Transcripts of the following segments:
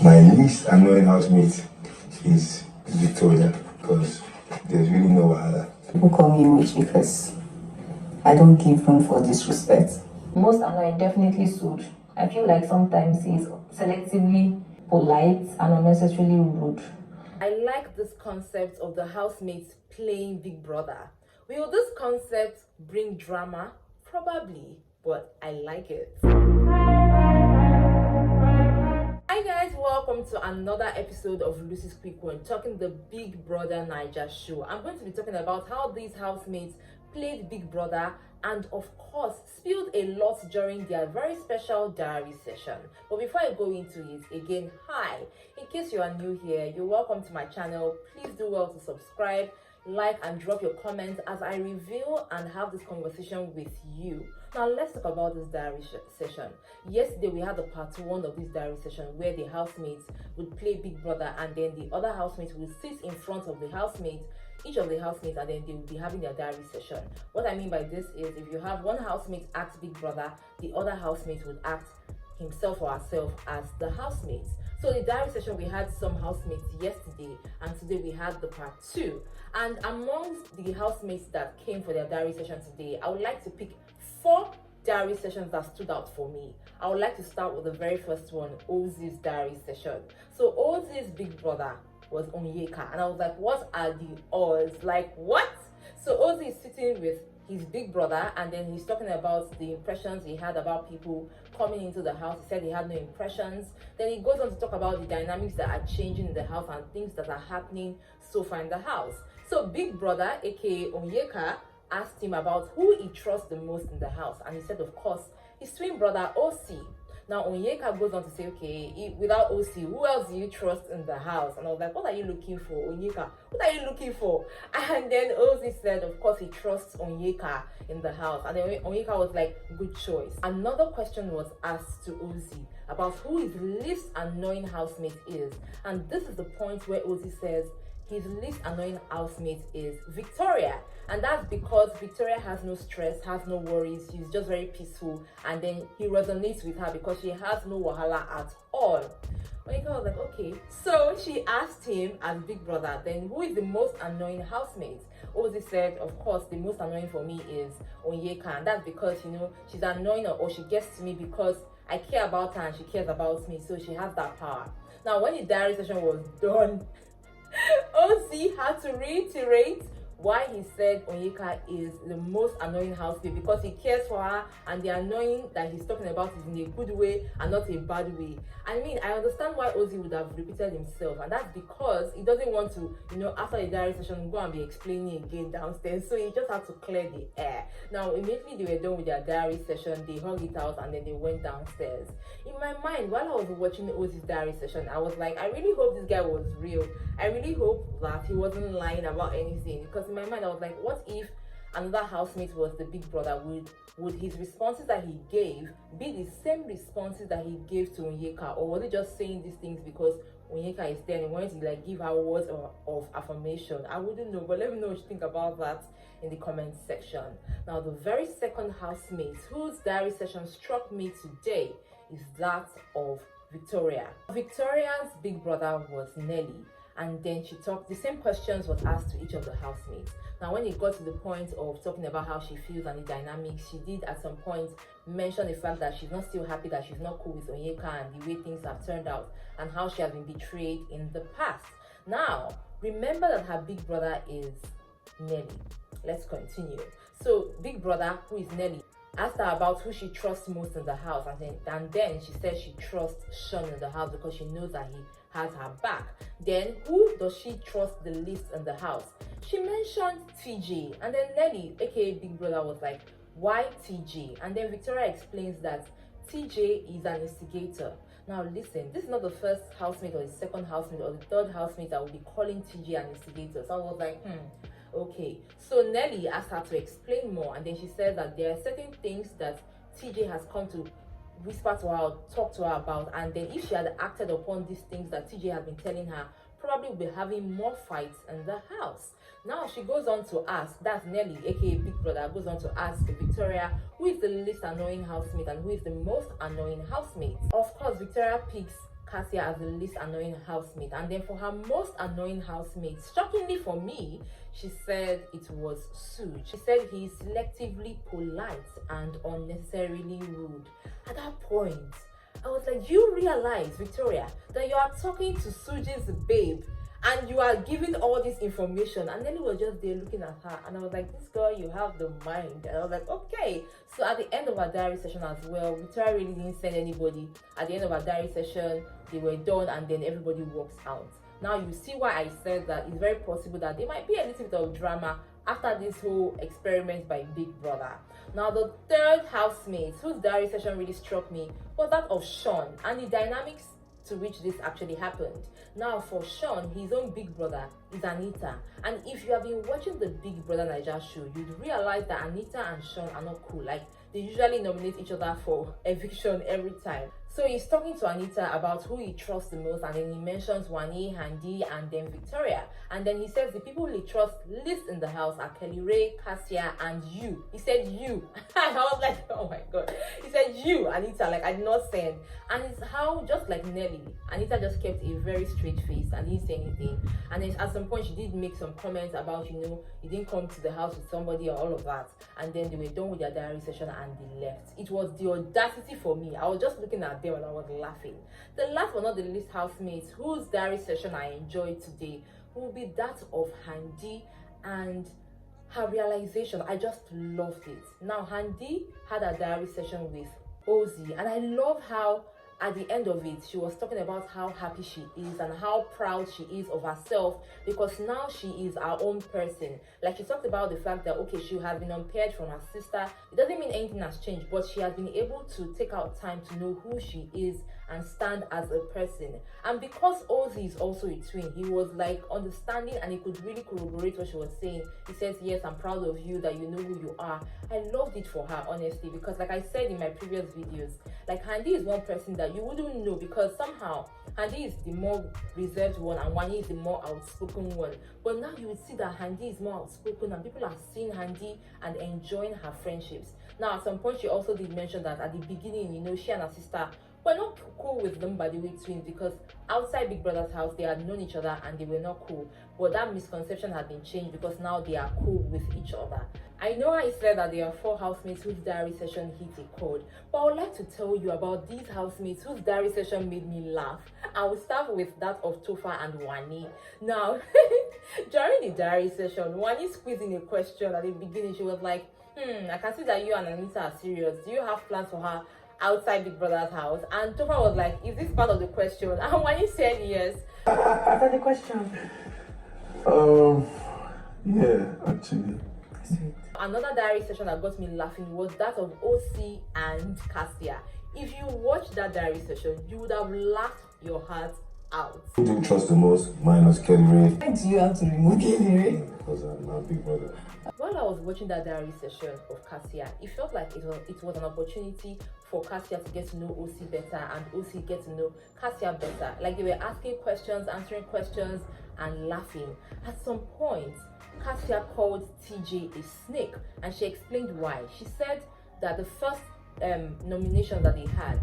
My least annoying housemate is Victoria, because there's really no wahala. People call me witch because I don't give room for disrespect. Most annoying, definitely Sud. I feel like sometimes he's selectively polite and unnecessarily rude. I like this concept of the housemates playing Big Brother. Will this concept bring drama? Probably, but I like it. Hi guys, welcome to another episode of Lucy's Quick One, talking the Big Brother Naija show. I'm going to be talking about how these housemates played Big Brother and of course spilled a lot during their very special diary session. But before I go into it, again, hi, in case you are new here, you're welcome to my channel. Please do well to subscribe, like and drop your comments as I reveal and have this conversation with you. Now let's talk about this diary session. Yesterday we had the part 1 of this diary session where the housemates would play Big Brother and then the other housemates would sit in front of the housemate, each of the housemates, and then they will be having their diary session. What I mean by this is if you have one housemate act Big Brother, the other housemate would act himself or herself as the housemates. So the diary session, we had some housemates yesterday and today we had the part 2. And amongst the housemates that came for their diary session today, I would like to pick 4 diary sessions that stood out for me. I would like to start with the very first one, Ozee's diary session. So Ozee's Big Brother was Onyeka, and I was like, what are the odds? Like, what? So Ozee is sitting with his big brother and then he's talking about the impressions he had about people coming into the house. He said he had no impressions. Then he goes on to talk about the dynamics that are changing in the house and things that are happening so far in the house. So Big Brother, aka Onyeka, asked him about who he trusts the most in the house, and he said of course his twin brother Ozee. Now Onyeka goes on to say, okay, without Ozee, who else do you trust in the house? And I was like, what are you looking for, Onyeka? What are you looking for? And then Ozee said, of course, he trusts Onyeka in the house. And then Onyeka was like, good choice. Another question was asked to Ozee about who his least annoying housemate is. And this is the point where Ozee says his least annoying housemate is Victoria. And that's because Victoria has no stress, has no worries, she's just very peaceful, and then he resonates with her because she has no wahala at all. Onyeka was like, okay. So she asked him as Big Brother, then who is the most annoying housemate? Ozee said, of course, the most annoying for me is Onyeka, and that's because, you know, she's annoying or she gets to me because I care about her and she cares about me, so she has that power. Now, when the diary session was done, Ozee had to reiterate why he said Onyeka is the most annoying housemate, because he cares for her and the annoying that he's talking about is in a good way and not a bad way. I mean, I understand why Ozee would have repeated himself, and that's because he doesn't want to, you know, after the diary session, go and be explaining again downstairs. So he just had to clear the air. Now, immediately they were done with their diary session, they hung it out and then they went downstairs. In my mind, while I was watching Ozee's diary session, I was like, I really hope this guy was real. I really hope that he wasn't lying about anything, because in my mind I was like, what if another housemate was the Big Brother? Would his responses that he gave be the same responses that he gave to Onyeka, or was he just saying these things because Onyeka is there and he wanted to like give her words of affirmation? I wouldn't know, but let me know what you think about that in the comment section. Now, the very second housemate whose diary session struck me today is that of Victoria. Victoria's Big Brother was Nelly, and then she talked, the same questions was asked to each of the housemates. Now, when it got to the point of talking about how she feels and the dynamics, she did at some point mention the fact that she's not still happy, that she's not cool with Onyeka and the way things have turned out, and how she has been betrayed in the past. Now, remember that her big brother is Nelly. Let's continue. So, Big Brother, who is Nelly, asked her about who she trusts most in the house, and then she said she trusts Sean in the house because she knows that he has her back. Then who does she trust the least in the house? She mentioned TJ, and then Nelly, aka Big Brother, was like, why TJ? And then Victoria explains that TJ is an instigator. Now listen, this is not the first housemate or the second housemate or the third housemate that will be calling TJ an instigator. So I was like, okay. So Nelly asked her to explain more, and then she said that there are certain things that TJ has come to whisper to her, talk to her about, and then if she had acted upon these things that TJ had been telling her, probably will be having more fights in the house. Now she goes on to ask, that's Nelly, aka Big Brother, goes on to ask Victoria who is the least annoying housemate and who is the most annoying housemate. Of course, Victoria picks Cassia as the least annoying housemate, and then for her most annoying housemate, shockingly for me, she said it was Suj. She said he's selectively polite and unnecessarily rude. At that point, I was like, you realize, Victoria, that you are talking to Suj's babe and you are giving all this information, and Nelly was just there looking at her, and I was like, this girl, you have the mind. And I was like, okay. So at the end of our diary session as well, Victoria really didn't send anybody. At the end of our diary session, they were done, and then everybody walks out. Now you see why I said that it's very possible that there might be a little bit of drama after this whole experiment by Big Brother. Now the third housemate whose diary session really struck me was that of Sean, and the dynamics to which this actually happened. Now for Sean, his own big brother is Anita, and if you have been watching the Big Brother Naija show, you'd realize that Anita and Sean are not cool. Like, they usually nominate each other for eviction every time. So he's talking to Anita about who he trusts the most, and then he mentions Wani, Handi, and then Victoria. And then he says the people he trusts least in the house are Kelly Ray, Cassia, and you. He said you. I was like, oh my god. He said you, Anita, like I did not send. And it's how, just like Nelly, Anita just kept a very straight face and didn't say anything. And then at some point she did make some comments about, you know, you didn't come to the house with somebody or all of that. And then they were done with their diary session and they left. It was the audacity for me. I was just looking at them and I was laughing. The last but not the least housemates whose diary session I enjoyed today will be that of Handi, and her realization, I just loved it. Now Handi had a diary session with Ozee, and I love how at the end of it she was talking about how happy she is and how proud she is of herself, because now she is her own person. Like, she talked about the fact that okay, she has been unpaired from her sister. It doesn't mean anything has changed, but she has been able to take out time to know who she is and stand as a person. And because Ozee is also a twin, he was like understanding and he could really corroborate what she was saying. He says, yes, I'm proud of you, that you know who you are. I loved it for her, honestly, because like I said in my previous videos, like Handi is one person that you wouldn't know, because somehow Handi is the more reserved one and Wani is the more outspoken one. But now you would see that Handi is more outspoken and people are seeing Handi and enjoying her friendships. Now at some point she also did mention that at the beginning, you know, she and her sister were not cool with them, by the way, twins, because outside Big Brother's house they had known each other and they were not cool. But that misconception had been changed because now they are cool with each other. I know I said that there are 4 housemates whose diary session hit a chord, but I would like to tell you about these housemates whose diary session made me laugh. I will start with that of Tofa and Wani. Now, during the diary session, Wani squeezed in a question at the beginning. She was like, I can see that you and Anita are serious. Do you have plans for her outside Big Brother's house? And Tofa was like, is this part of the question? And Wani said yes. Is that the question? Yeah, actually. Sweet. Another diary session that got me laughing was that of OC and Cassia. If you watched that diary session, you would have laughed your heart out. Who do you trust the most? Minus Kelly Ray. Why do you have to remove Kelly? Because I'm not Big Brother. While I was watching that diary session of Cassia, it felt like it was an opportunity for Cassia to get to know OC better and OC get to know Cassia better. Like, they were asking questions, answering questions, and laughing. At some point, Cassia called TJ a snake, and she explained why. She said that the first nomination that they had,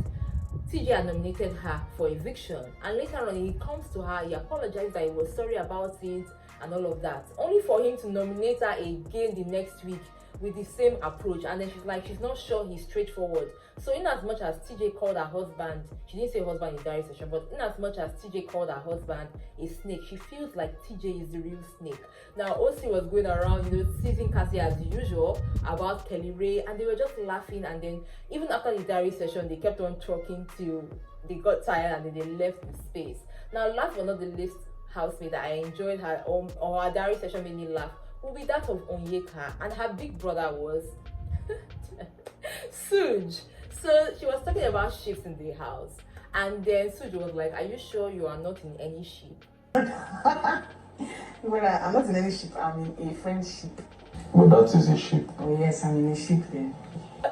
TJ had nominated her for eviction, and later on he comes to her, he apologized that he was sorry about it and all of that, only for him to nominate her again the next week with the same approach. And then she's like, she's not sure he's straightforward. So in as much as TJ called her husband, she didn't say husband in diary session, but in as much as TJ called her husband a snake, she feels like TJ is the real snake. Now OC was going around, you know, teasing Cassia as usual about Kelly Ray, and they were just laughing. And then even after the diary session, they kept on talking till they got tired and then they left the space. Now last but not the least housemate that I enjoyed her, or her diary session made me laugh, will be that of Onyeka, and her big brother was Suj. So she was talking about ships in the house, and then Suj was like, are you sure you are not in any ship? Well, I'm not in any ship, I'm in a friendship. But that is a ship. Oh yes, I'm in a ship then.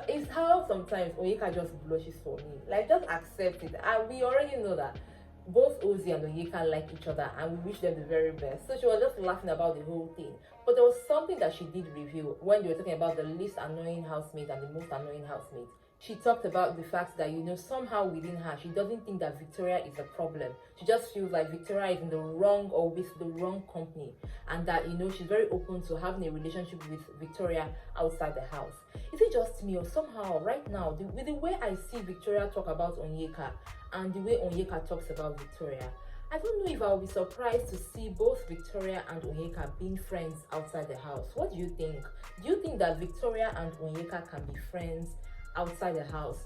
It's how sometimes Onyeka just blushes for me. Like, just accept it. And we already know that both Ozee and Onyeka like each other, and we wish them the very best. So she was just laughing about the whole thing. But there was something that she did reveal when they were talking about the least annoying housemate and the most annoying housemate. she talked about the fact that, somehow within her, she doesn't think that Victoria is a problem. She just feels like Victoria is in the wrong or with the wrong company, and that, she's very open to having a relationship with Victoria outside the house. Is it just me, or somehow right now, with the way I see Victoria talk about Onyeka and the way Onyeka talks about Victoria, I don't know if I'll be surprised to see both Victoria and Onyeka being friends outside the house. What do you think? Do you think that Victoria and Onyeka can be friends outside the house,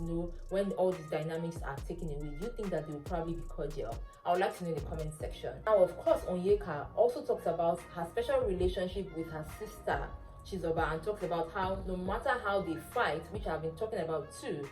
when all these dynamics are taken away? Do you think that they will probably be cordial? I would like to know in the comment section. Now, of course, Onyeka also talks about her special relationship with her sister Chizoba, and talks about how no matter how they fight, which I've been talking about too,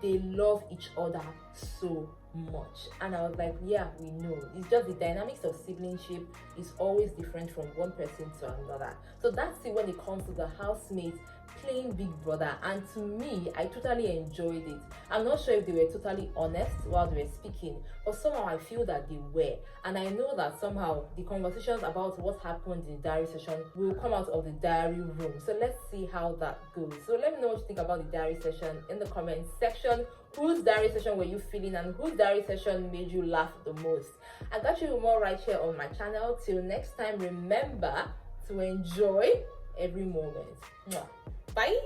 they love each other so much. And I was like, yeah, we know. It's just the dynamics of siblingship is always different from one person to another. So that's it when it comes to the housemates playing Big Brother, and to me, I totally enjoyed it. I'm not sure if they were totally honest while they were speaking, but somehow I feel that they were, and I know that somehow the conversations about what happened in the diary session will come out of the diary room. So let's see how that goes. So let me know what you think about the diary session in the comment section. Whose diary session were you feeling, and whose diary session made you laugh the most? I got you more right here on my channel. Till next time, remember to enjoy every moment. Mwah. Bye.